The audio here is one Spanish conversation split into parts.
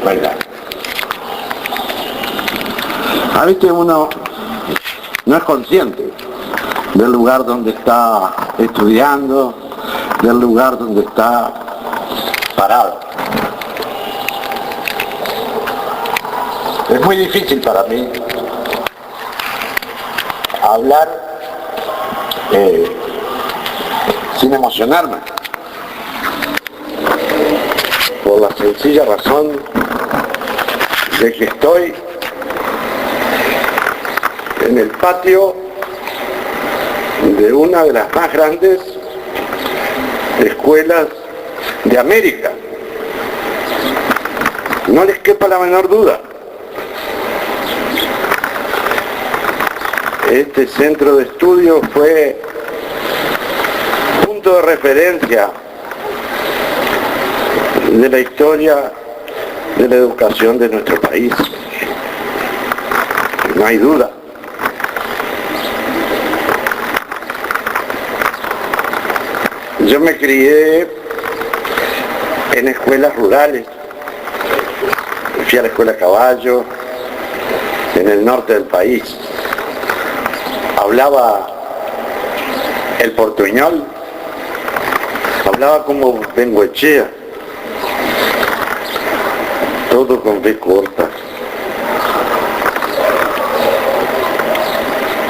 escuela. A veces uno no es consciente del lugar donde está estudiando, del lugar donde está parado. Es muy difícil para mí hablar sin emocionarme, por la sencilla razón de que estoy en el patio de una de las más grandes escuelas de América. No les quepa la menor duda. Este centro de estudio fue punto de referencia de la historia de la educación de nuestro país. No hay duda. Yo me crié en escuelas rurales. Fui a la escuela Caballo, en el norte del país. Hablaba el portuñol, hablaba como bengoechea, todo con B corta.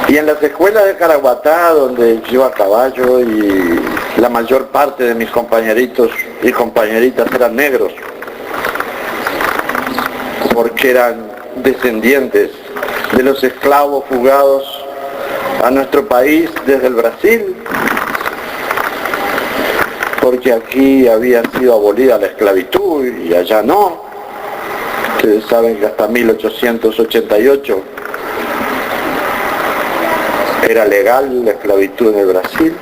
Y en las escuelas de Caraguatá, donde yo a caballo, y la mayor parte de mis compañeritos y compañeritas eran negros, porque eran descendientes de los esclavos fugados a nuestro país desde el Brasil, porque aquí había sido abolida la esclavitud y allá no. Ustedes saben que hasta 1888 era legal la esclavitud en el Brasil.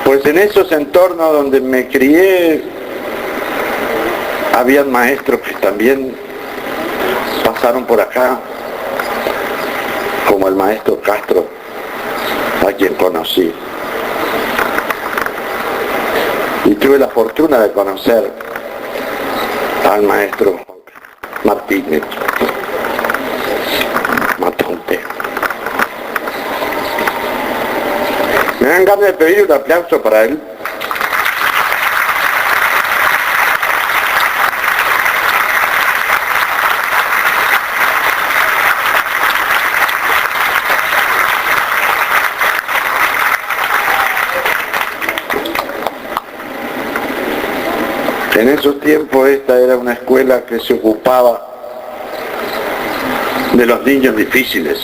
Pues en esos entornos donde me crié, habían maestros que también pasaron por acá, como el maestro Castro, a quien conocí. Y tuve la fortuna de conocer al maestro Martínez Matonte. Me dan ganas de pedir un aplauso para él. En esos tiempos esta era una escuela que se ocupaba de los niños difíciles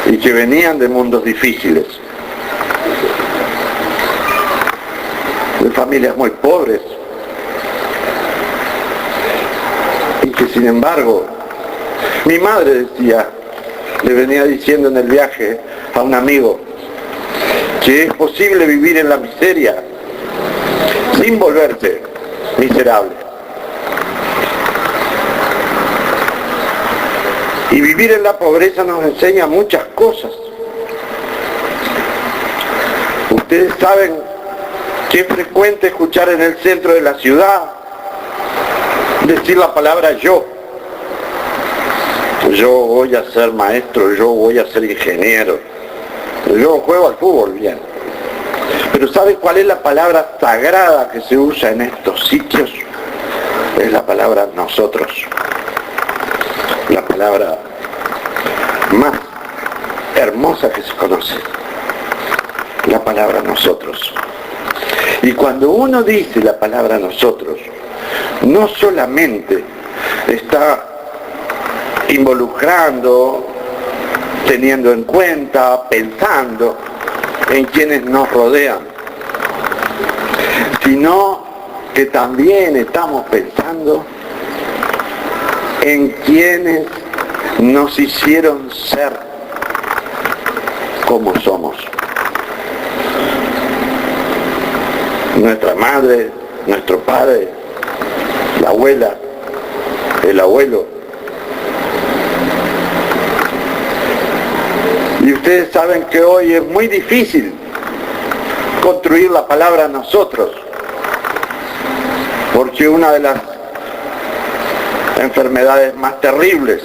y que venían de mundos difíciles, de familias muy pobres, y que sin embargo mi madre decía, le venía diciendo en el viaje a un amigo, que es posible vivir en la miseria sin volverse miserable. Y vivir en la pobreza nos enseña muchas cosas. Ustedes saben que es frecuente escuchar en el centro de la ciudad decir la palabra yo. Yo voy a ser maestro, yo voy a ser ingeniero, yo juego al fútbol bien. Pero ¿sabe cuál es la palabra sagrada que se usa en estos sitios? Es la palabra nosotros. La palabra más hermosa que se conoce. La palabra nosotros. Y cuando uno dice la palabra nosotros, no solamente está involucrando, teniendo en cuenta, pensando en quienes nos rodean, sino que también estamos pensando en quienes nos hicieron ser como somos. Nuestra madre, nuestro padre, la abuela, el abuelo. Y ustedes saben que hoy es muy difícil construir la palabra nosotros. Porque una de las enfermedades más terribles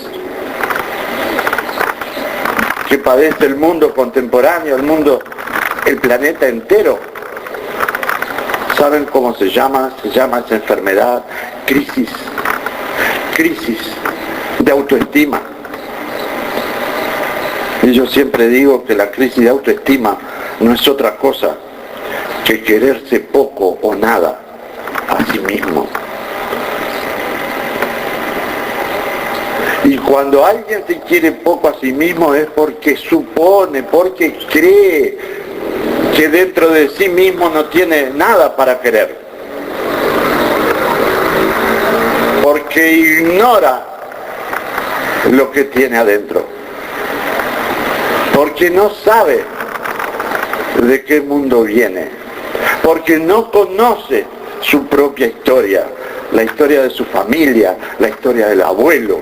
que padece el mundo contemporáneo, el planeta entero, ¿saben cómo se llama? Se llama esa enfermedad crisis de autoestima. Y yo siempre digo que la crisis de autoestima no es otra cosa que quererse poco o nada a sí mismo. Y cuando alguien se quiere poco a sí mismo es porque supone, porque cree que dentro de sí mismo no tiene nada para querer. Porque ignora lo que tiene adentro. Porque no sabe de qué mundo viene. Porque no conoce su propia historia, la historia de su familia, la historia del abuelo.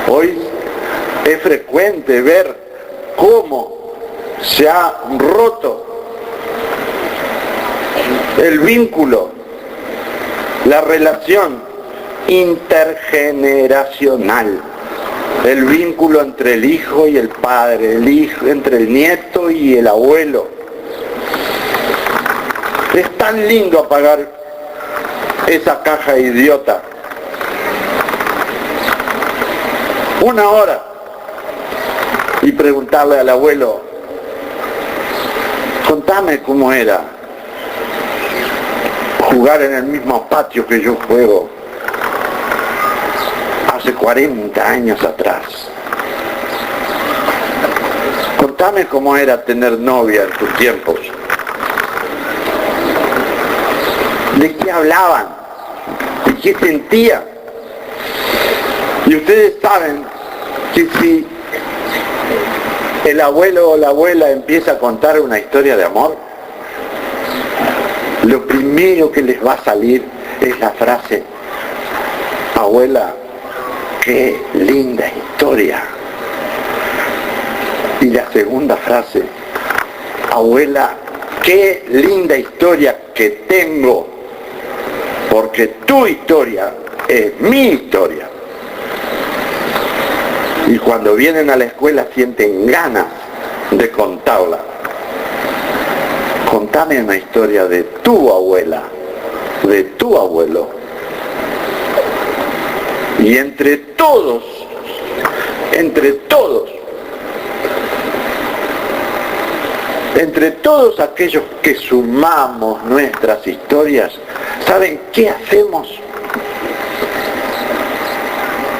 Hoy es frecuente ver cómo se ha roto el vínculo, la relación intergeneracional, el vínculo entre el hijo y el padre, entre el nieto y el abuelo. Es tan lindo apagar esa caja idiota. 1 hora y preguntarle al abuelo, contame cómo era jugar en el mismo patio que yo juego hace 40 años atrás. Contame cómo era tener novia en tus tiempos. ¿De qué hablaban? ¿De qué sentían? Y ustedes saben que si el abuelo o la abuela empieza a contar una historia de amor, lo primero que les va a salir es la frase, abuela, qué linda historia. Y la segunda frase, abuela, qué linda historia que tengo, porque tu historia es mi historia. Y cuando vienen a la escuela sienten ganas de contarla. Contame una historia de tu abuela, de tu abuelo. Y entre todos aquellos que sumamos nuestras historias, ¿saben qué hacemos?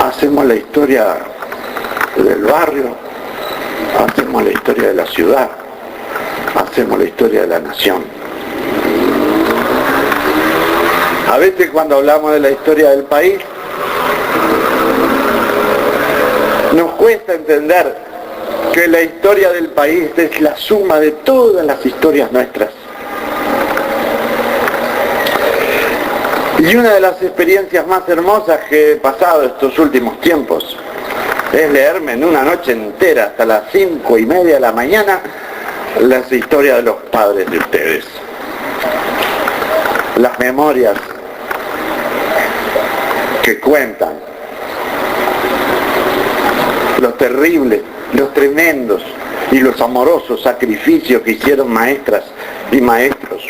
Hacemos la historia del barrio, hacemos la historia de la ciudad, hacemos la historia de la nación. A veces cuando hablamos de la historia del país, nos cuesta entender que la historia del país es la suma de todas las historias nuestras. Y una de las experiencias más hermosas que he pasado estos últimos tiempos es leerme en una noche entera, hasta las 5:30 de la mañana, las historias de los padres de ustedes. Las memorias que cuentan, los terribles, los tremendos y los amorosos sacrificios que hicieron maestras y maestros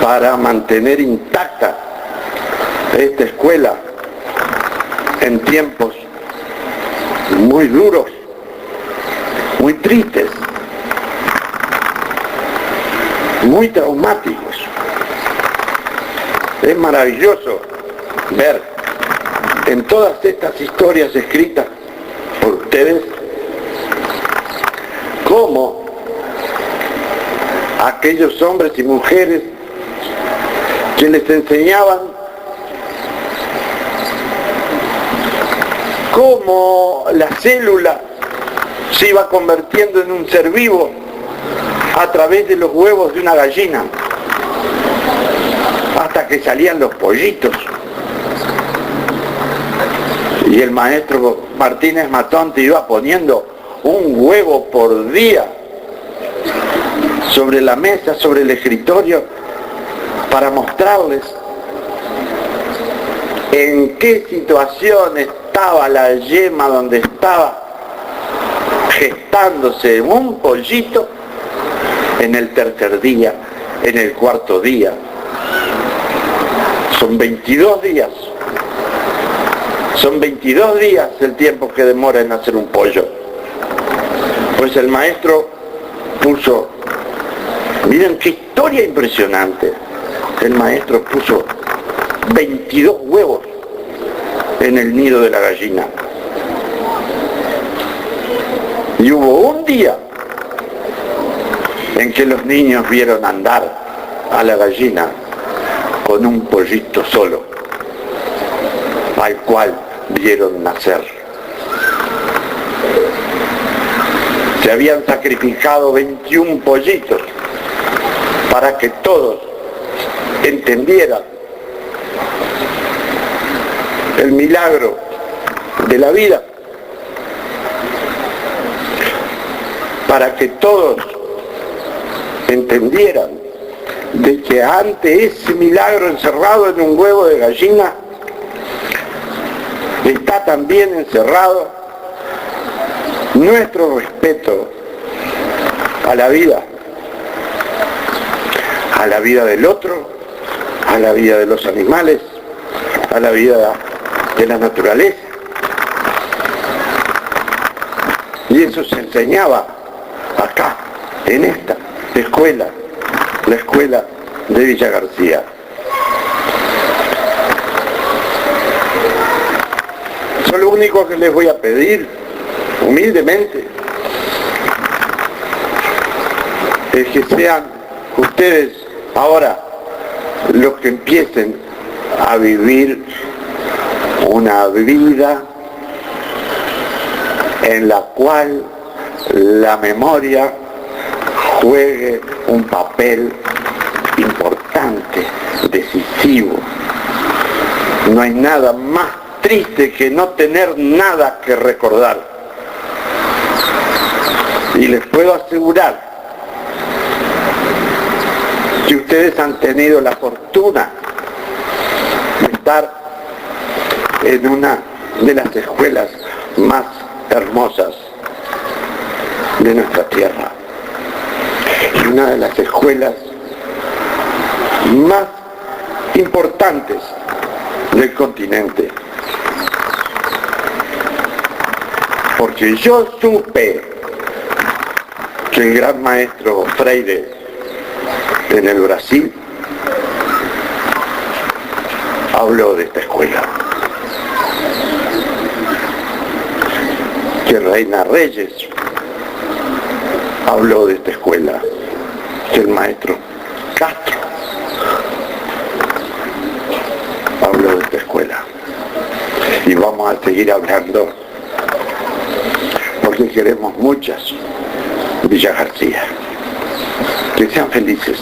para mantener intacta esta escuela en tiempos muy duros, muy tristes, muy traumáticos. Es maravilloso ver en todas estas historias escritas por ustedes cómo aquellos hombres y mujeres que les enseñaban cómo la célula se iba convirtiendo en un ser vivo a través de los huevos de una gallina, hasta que salían los pollitos. Y el maestro Martínez Matón te iba poniendo un huevo por día, sobre la mesa, sobre el escritorio, para mostrarles en qué situación estaba la yema donde estaba gestándose un pollito en el tercer día, en el cuarto día. Son 22 días. Son 22 días el tiempo que demora en hacer un pollo. Pues el maestro puso, miren qué historia impresionante, el maestro puso 22 huevos en el nido de la gallina. Y hubo un día en que los niños vieron andar a la gallina con un pollito solo, al cual vieron nacer. Se habían sacrificado 21 pollitos para que todos entendieran el milagro de la vida, para que todos entendieran de que ante ese milagro encerrado en un huevo de gallina está también encerrado nuestro respeto a la vida del otro, a la vida de los animales, a la vida de la naturaleza. Y eso se enseñaba acá, en esta escuela, la escuela de Villa García. Yo lo único que les voy a pedir, humildemente, es que sean ustedes ahora los que empiecen a vivir una vida en la cual la memoria juegue un papel importante, decisivo. No hay nada más triste que no tener nada que recordar. Y les puedo asegurar que ustedes han tenido la fortuna de estar en una de las escuelas más hermosas de nuestra tierra, y una de las escuelas más importantes del continente, porque yo supe que el gran maestro Freire en el Brasil habló de esta escuela, que Reina Reyes habló de esta escuela, que el maestro Castro habló de esta escuela, y vamos a seguir hablando porque queremos muchas Villa García. Que sean felices.